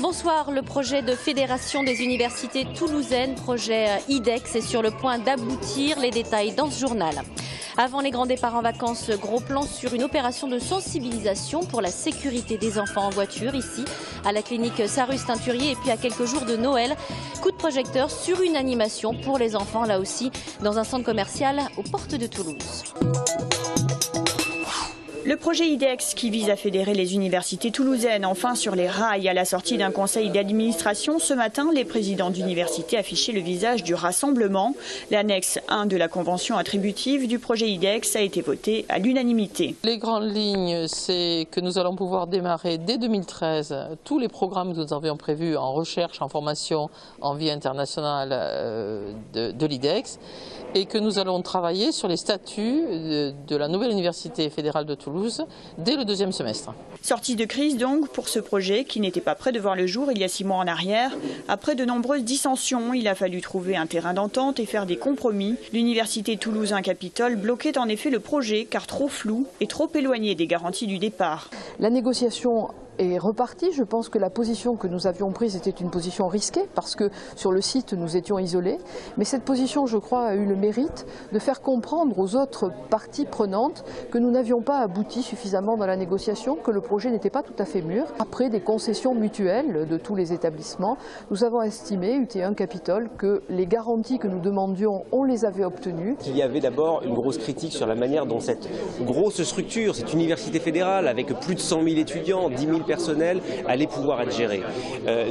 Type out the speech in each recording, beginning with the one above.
Bonsoir, le projet de fédération des universités toulousaines, projet IDEX, est sur le point d'aboutir. Les détails dans ce journal. Avant les grands départs en vacances, gros plan sur une opération de sensibilisation pour la sécurité des enfants en voiture, ici à la clinique Sarus-Teinturier, et puis à quelques jours de Noël, coup de projecteur sur une animation pour les enfants, là aussi dans un centre commercial aux portes de Toulouse. Le projet IDEX qui vise à fédérer les universités toulousaines enfin sur les rails. À la sortie d'un conseil d'administration ce matin, les présidents d'universités affichaient le visage du rassemblement. L'annexe 1 de la convention attributive du projet IDEX a été votée à l'unanimité. Les grandes lignes, c'est que nous allons pouvoir démarrer dès 2013 tous les programmes que nous avions prévus en recherche, en formation, en vie internationale de l'IDEX, et que nous allons travailler sur les statuts de la nouvelle université fédérale de Toulouse dès le deuxième semestre. Sortie de crise donc pour ce projet qui n'était pas prêt de voir le jour il y a 6 mois en arrière. Après de nombreuses dissensions, il a fallu trouver un terrain d'entente et faire des compromis. L'université Toulousain-Capitole bloquait en effet le projet car trop flou et trop éloigné des garanties du départ. La négociation est repartie. Je pense que la position que nous avions prise était une position risquée parce que sur le site nous étions isolés. Mais cette position, je crois, a eu le mérite de faire comprendre aux autres parties prenantes que nous n'avions pas abouti suffisamment dans la négociation, que le projet n'était pas tout à fait mûr. Après des concessions mutuelles de tous les établissements, nous avons estimé, UT1 Capitole, que les garanties que nous demandions, on les avait obtenues. Il y avait d'abord une grosse critique sur la manière dont cette grosse structure, cette université fédérale avec plus de 100 000 étudiants, 10 000 personnel allait pouvoir être géré.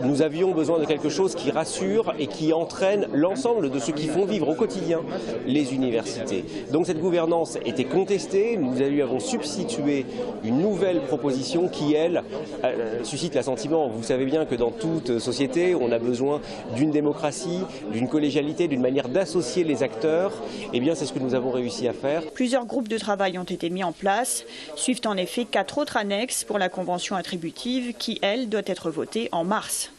Nous avions besoin de quelque chose qui rassure et qui entraîne l'ensemble de ceux qui font vivre au quotidien les universités. Donc cette gouvernance était contestée, nous lui avons substitué une nouvelle proposition qui, elle, suscite l'assentiment. Vous savez bien que dans toute société, on a besoin d'une démocratie, d'une collégialité, d'une manière d'associer les acteurs. Eh bien, c'est ce que nous avons réussi à faire. Plusieurs groupes de travail ont été mis en place. Suivent en effet 4 autres annexes pour la convention attributive qui, elle, doit être votée en mars.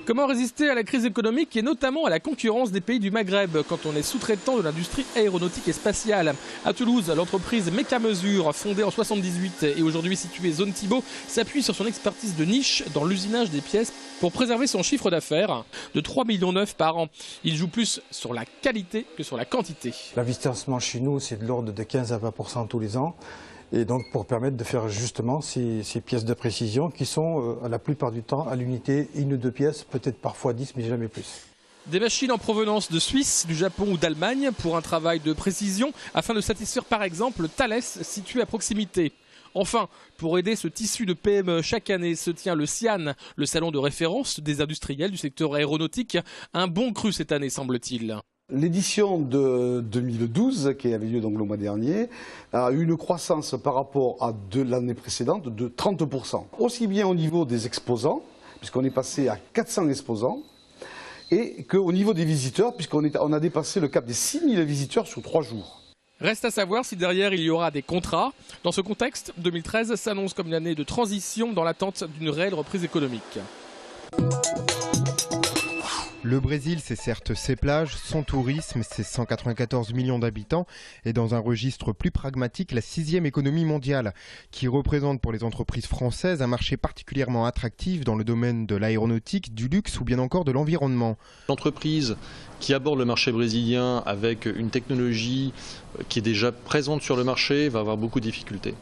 Comment résister à la crise économique et notamment à la concurrence des pays du Maghreb quand on est sous-traitant de l'industrie aéronautique et spatiale? À Toulouse, l'entreprise Mécamesure, fondée en 1978 et aujourd'hui située zone Thibault, s'appuie sur son expertise de niche dans l'usinage des pièces pour préserver son chiffre d'affaires de 3,9 millions par an. Il joue plus sur la qualité que sur la quantité. L'investissement chez nous, c'est de l'ordre de 15 à 20% tous les ans. Et donc pour permettre de faire justement ces pièces de précision qui sont la plupart du temps à l'unité, 1 ou 2 pièces, peut-être parfois 10 mais jamais plus. Des machines en provenance de Suisse, du Japon ou d'Allemagne pour un travail de précision afin de satisfaire par exemple Thales situé à proximité. Enfin, pour aider ce tissu de PME, chaque année se tient le SIAN, le salon de référence des industriels du secteur aéronautique. Un bon cru cette année semble-t-il. L'édition de 2012, qui avait lieu donc le mois dernier, a eu une croissance par rapport à l'année précédente de 30%. Aussi bien au niveau des exposants, puisqu'on est passé à 400 exposants, et qu'au niveau des visiteurs, puisqu'on a dépassé le cap des 6000 visiteurs sur 3 jours. Reste à savoir si derrière il y aura des contrats. Dans ce contexte, 2013 s'annonce comme une année de transition dans l'attente d'une réelle reprise économique. Le Brésil, c'est certes ses plages, son tourisme, ses 194 millions d'habitants et dans un registre plus pragmatique, la 6e économie mondiale qui représente pour les entreprises françaises un marché particulièrement attractif dans le domaine de l'aéronautique, du luxe ou bien encore de l'environnement. L'entreprise qui aborde le marché brésilien avec une technologie qui est déjà présente sur le marché va avoir beaucoup de difficultés.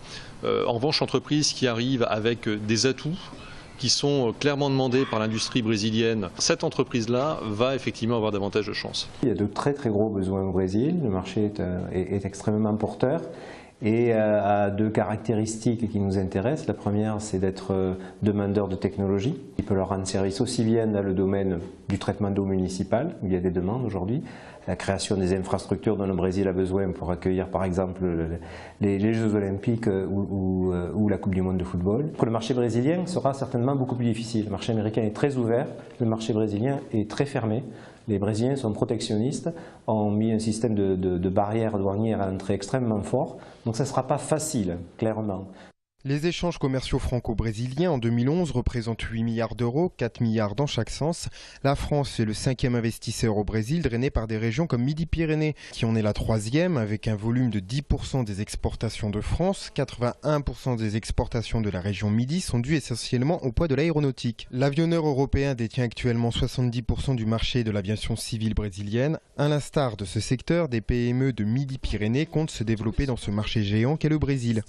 En revanche, l'entreprise qui arrive avec des atouts qui sont clairement demandés par l'industrie brésilienne, cette entreprise-là va effectivement avoir davantage de chances. Il y a de très très gros besoins au Brésil, le marché est extrêmement porteur et a 2 caractéristiques qui nous intéressent. La première, c'est d'être demandeur de technologie. Il peut leur rendre service aussi bien dans le domaine du traitement d'eau municipal, où il y a des demandes aujourd'hui, la création des infrastructures dont le Brésil a besoin pour accueillir par exemple les Jeux Olympiques ou la Coupe du Monde de football. Le marché brésilien sera certainement beaucoup plus difficile. Le marché américain est très ouvert, le marché brésilien est très fermé. Les Brésiliens sont protectionnistes, ont mis un système de barrières douanières à l'entrée extrêmement fort, donc ça ne sera pas facile, clairement. Les échanges commerciaux franco-brésiliens en 2011 représentent 8 milliards d'euros, 4 milliards dans chaque sens. La France est le 5e investisseur au Brésil, drainé par des régions comme Midi-Pyrénées, qui en est la 3e, avec un volume de 10% des exportations de France. 81% des exportations de la région Midi sont dues essentiellement au poids de l'aéronautique. L'avionneur européen détient actuellement 70% du marché de l'aviation civile brésilienne. À l'instar de ce secteur, des PME de Midi-Pyrénées comptent se développer dans ce marché géant qu'est le Brésil.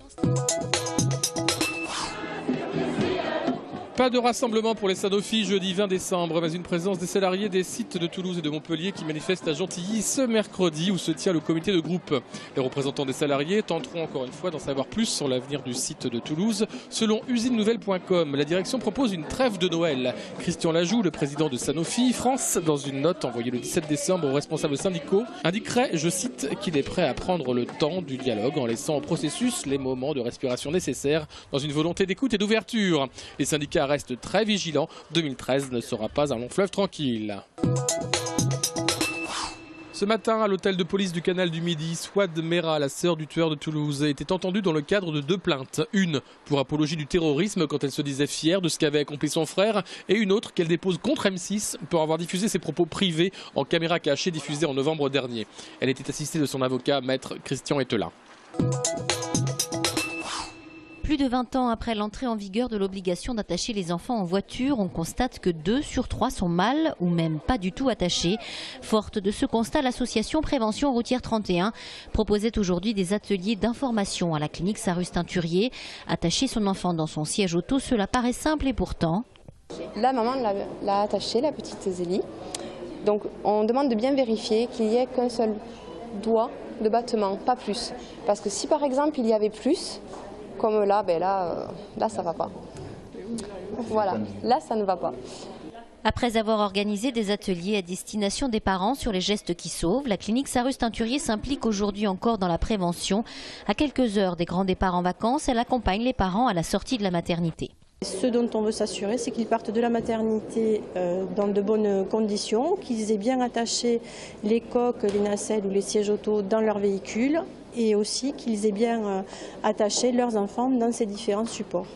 Pas de rassemblement pour les Sanofi jeudi 20 décembre, mais une présence des salariés des sites de Toulouse et de Montpellier qui manifestent à Gentilly ce mercredi où se tient le comité de groupe. Les représentants des salariés tenteront encore une fois d'en savoir plus sur l'avenir du site de Toulouse. Selon usinenouvelle.com, la direction propose une trêve de Noël. Christian Lajoux, le président de Sanofi France, dans une note envoyée le 17 décembre aux responsables syndicaux, indiquerait, je cite, qu'il est prêt à prendre le temps du dialogue en laissant au processus les moments de respiration nécessaires dans une volonté d'écoute et d'ouverture. Les syndicats reste très vigilant, 2013 ne sera pas un long fleuve tranquille. Ce matin, à l'hôtel de police du canal du Midi, Swad Mera, la sœur du tueur de Toulouse, était entendue dans le cadre de 2 plaintes. Une pour apologie du terrorisme quand elle se disait fière de ce qu'avait accompli son frère, et une autre qu'elle dépose contre M6 pour avoir diffusé ses propos privés en caméra cachée diffusés en novembre dernier. Elle était assistée de son avocat, maître Christian Ettelin. Plus de 20 ans après l'entrée en vigueur de l'obligation d'attacher les enfants en voiture, on constate que 2 sur 3 sont mal ou même pas du tout attachés. Forte de ce constat, l'association Prévention Routière 31 proposait aujourd'hui des ateliers d'information à la clinique Sarus-Teinturier. Attacher son enfant dans son siège auto, cela paraît simple et pourtant... La maman l'a attachée, la petite Zélie. Donc on demande de bien vérifier qu'il n'y ait qu'un seul doigt de battement, pas plus. Parce que si par exemple il y avait plus... Comme là, là ça va pas. Voilà, là ça ne va pas. Après avoir organisé des ateliers à destination des parents sur les gestes qui sauvent, la clinique Sarus-Teinturier s'implique aujourd'hui encore dans la prévention. À quelques heures des grands départs en vacances, elle accompagne les parents à la sortie de la maternité. Ce dont on veut s'assurer, c'est qu'ils partent de la maternité dans de bonnes conditions, qu'ils aient bien attaché les coques, les nacelles ou les sièges auto dans leur véhicule et aussi qu'ils aient bien attaché leurs enfants dans ces différents supports.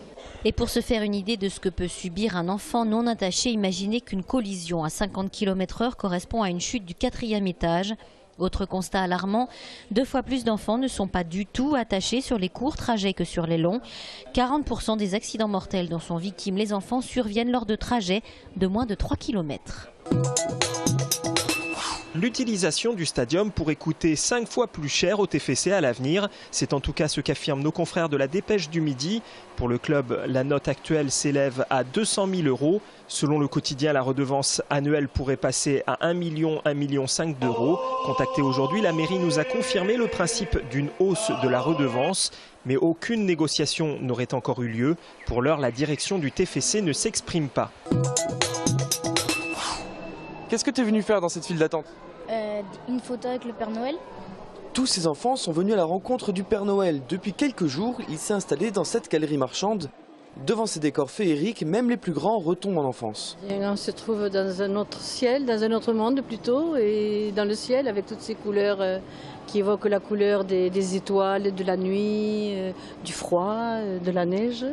Et pour se faire une idée de ce que peut subir un enfant non attaché, imaginez qu'une collision à 50 km/h correspond à une chute du 4e étage. Autre constat alarmant, 2 fois plus d'enfants ne sont pas du tout attachés sur les courts trajets que sur les longs. 40% des accidents mortels dont sont victimes les enfants surviennent lors de trajets de moins de 3 km. L'utilisation du stadium pourrait coûter 5 fois plus cher au TFC à l'avenir. C'est en tout cas ce qu'affirment nos confrères de la Dépêche du Midi. Pour le club, la note actuelle s'élève à 200 000 €. Selon le quotidien, la redevance annuelle pourrait passer à 1 million, 1,5 million d'euros. Contacté aujourd'hui, la mairie nous a confirmé le principe d'une hausse de la redevance. Mais aucune négociation n'aurait encore eu lieu. Pour l'heure, la direction du TFC ne s'exprime pas. Qu'est-ce que tu es venu faire dans cette file d'attente ? Une photo avec le Père Noël. Tous ces enfants sont venus à la rencontre du Père Noël. Depuis quelques jours, il s'est installé dans cette galerie marchande. Devant ces décors féeriques, même les plus grands retombent en enfance. Et on se trouve dans un autre ciel, dans un autre monde plutôt, et dans le ciel avec toutes ces couleurs qui évoquent la couleur des étoiles, de la nuit, du froid, de la neige.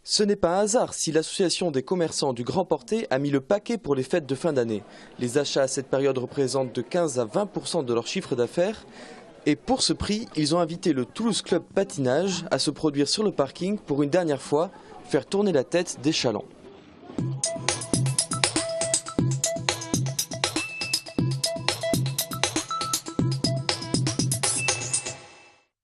Ce n'est pas un hasard si l'association des commerçants du Grand Portet a mis le paquet pour les fêtes de fin d'année. Les achats à cette période représentent de 15 à 20% de leur chiffre d'affaires. Et pour ce prix, ils ont invité le Toulouse Club Patinage à se produire sur le parking pour une dernière fois, faire tourner la tête des chalands.